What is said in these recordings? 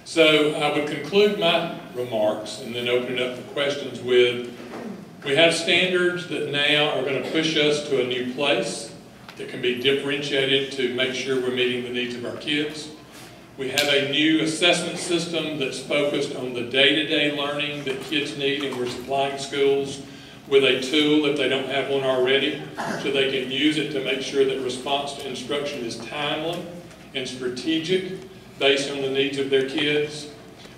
So I would conclude my remarks and then open it up for questions with, we have standards that now are going to push us to a new place that can be differentiated to make sure we're meeting the needs of our kids. We have a new assessment system that's focused on the day-to-day learning that kids need, and we're supplying schools with a tool, if they don't have one already, so they can use it to make sure that response to instruction is timely and strategic based on the needs of their kids.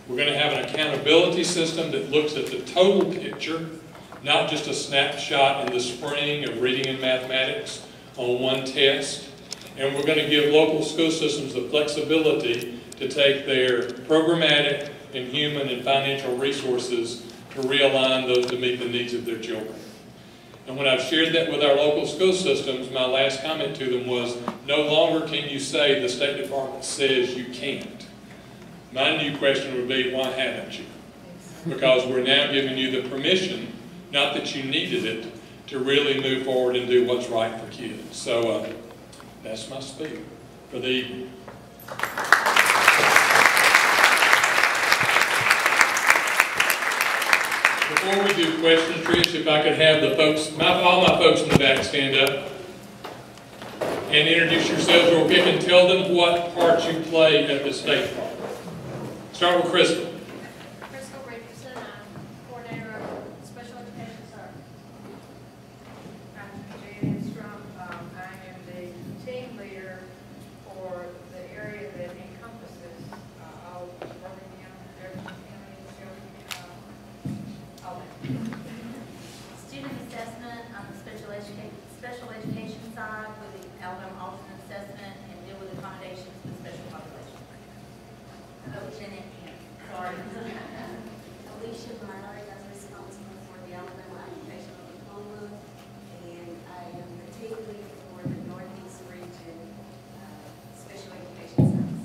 We're going to have an accountability system that looks at the total picture, not just a snapshot in the spring of reading and mathematics on one test. And we're going to give local school systems the flexibility to take their programmatic and human and financial resources to realign those to meet the needs of their children. And when I've shared that with our local school systems, my last comment to them was, no longer can you say the State Department says you can't. My new question would be, why haven't you? Because we're now giving you the permission, not that you needed it, to really move forward and do what's right for kids. So that's my speech for the evening. Before we do questions, Trish, if I could have the folks, all my folks in the back stand up and introduce yourselves real quick and tell them what part you play at the State Department. Start with Crystal. Crystal Richardson, I'm coordinator of special education service. I'm Jan Strum. I am the team leader for the area that encompasses all Birmingham, Jefferson County, all that. Student assessment on the special education side with the Alabama alternate assessment and deal with accommodations with special population. Jeanette, sorry. Alicia Myrie, I'm responsible for the Alabama Occupational Diploma, and I am the team lead for the Northeast Region Special Education Services.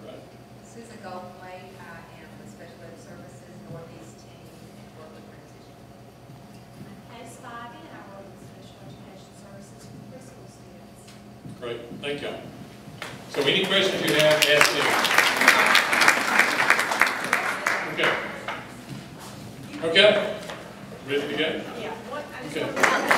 Right. Susan Goldthwait, I am the Special Ed Services Northeast team and work with transition. Kay Spivey, I work with special education services for preschool students. Great. Thank y'all. So any questions you have, ask them. Okay. Okay? Ready to go? Yeah. Okay.